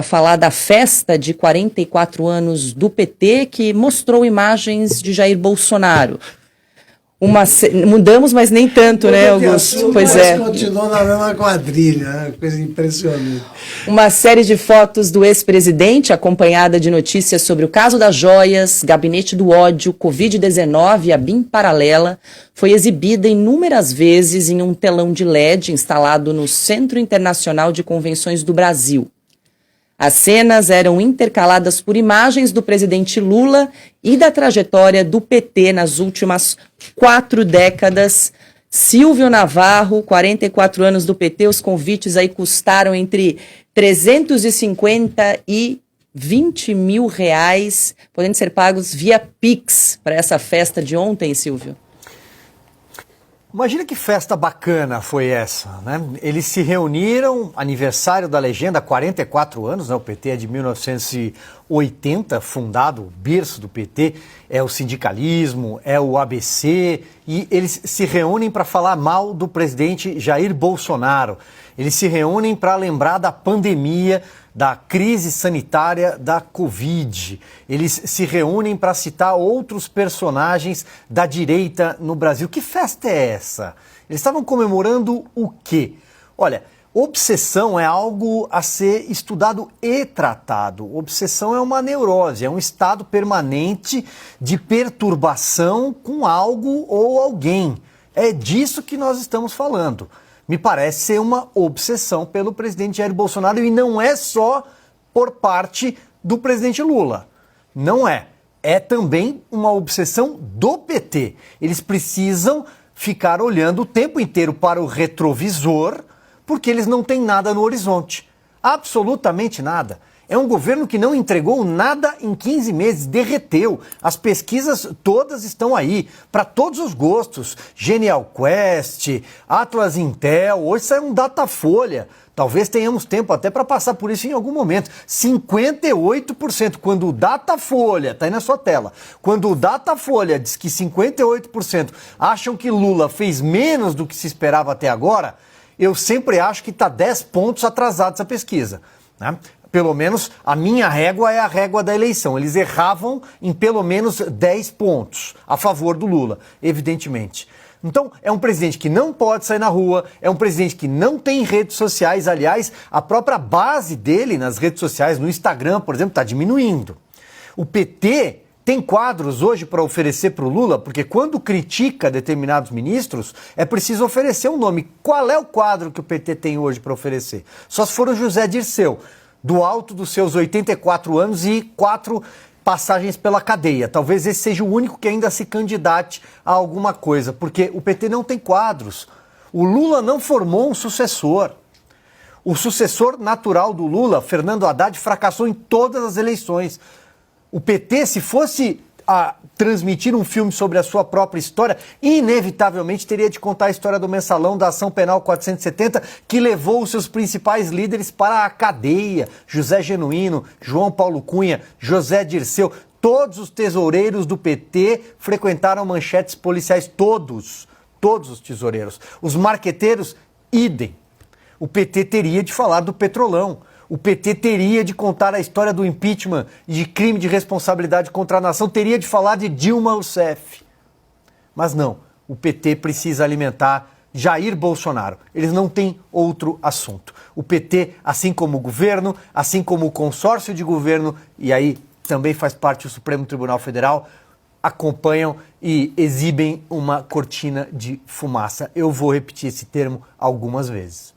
falar da festa de 44 anos do PT, que mostrou imagens de Jair Bolsonaro. Mudamos, mas nem tanto, né, Augusto? Pois é. Continuou na mesma quadrilha, né? Coisa impressionante. Uma série de fotos do ex-presidente, acompanhada de notícias sobre o caso das joias, gabinete do ódio, Covid-19 e a BIM paralela, foi exibida inúmeras vezes em um telão de LED instalado no Centro Internacional de Convenções do Brasil. As cenas eram intercaladas por imagens do presidente Lula e da trajetória do PT nas últimas 4 décadas. Silvio Navarro, 44 anos do PT, os convites aí custaram entre 350 e 20 mil reais, podendo ser pagos via Pix para essa festa de ontem, Silvio. Imagina que festa bacana foi essa, né? Eles se reuniram, aniversário da legenda, 44 anos, né? O PT é de 1980, fundado, o berço do PT, é o sindicalismo, é o ABC, e eles se reúnem para falar mal do presidente Jair Bolsonaro. Eles se reúnem para lembrar da pandemia, da crise sanitária da Covid. Eles se reúnem para citar outros personagens da direita no Brasil. Que festa é essa? Eles estavam comemorando o quê? Olha, obsessão é algo a ser estudado e tratado. Obsessão é uma neurose, é um estado permanente de perturbação com algo ou alguém. É disso que nós estamos falando. Me parece ser uma obsessão pelo presidente Jair Bolsonaro e não é só por parte do presidente Lula. Não é. É também uma obsessão do PT. Eles precisam ficar olhando o tempo inteiro para o retrovisor porque eles não têm nada no horizonte. Absolutamente nada. É um governo que não entregou nada em 15 meses, derreteu. As pesquisas todas estão aí, para todos os gostos. Genial Quest, Atlas Intel, hoje sai um Datafolha. Talvez tenhamos tempo até para passar por isso em algum momento. 58%, quando o Datafolha, está aí na sua tela, quando o Datafolha diz que 58% acham que Lula fez menos do que se esperava até agora, eu sempre acho que está 10 pontos atrasado essa pesquisa, né? Pelo menos a minha régua é a régua da eleição. Eles erravam em pelo menos 10 pontos a favor do Lula, evidentemente. Então, é um presidente que não pode sair na rua, é um presidente que não tem redes sociais. Aliás, a própria base dele nas redes sociais, no Instagram, por exemplo, está diminuindo. O PT tem quadros hoje para oferecer para o Lula, porque quando critica determinados ministros, é preciso oferecer um nome. Qual é o quadro que o PT tem hoje para oferecer? Só se for o José Dirceu, do alto dos seus 84 anos e 4 passagens pela cadeia. Talvez esse seja o único que ainda se candidate a alguma coisa, porque o PT não tem quadros. O Lula não formou um sucessor. O sucessor natural do Lula, Fernando Haddad, fracassou em todas as eleições. O PT, se fosse transmitir um filme sobre a sua própria história, inevitavelmente teria de contar a história do mensalão da Ação Penal 470, que levou os seus principais líderes para a cadeia. José Genuíno, João Paulo Cunha, José Dirceu, todos os tesoureiros do PT frequentaram manchetes policiais, todos os tesoureiros. Os marqueteiros, idem. O PT teria de falar do Petrolão. O PT teria de contar a história do impeachment e de crime de responsabilidade contra a nação, teria de falar de Dilma Rousseff. Mas não, o PT precisa alimentar Jair Bolsonaro. Eles não têm outro assunto. O PT, assim como o governo, assim como o consórcio de governo, e aí também faz parte do Supremo Tribunal Federal, acompanham e exibem uma cortina de fumaça. Eu vou repetir esse termo algumas vezes.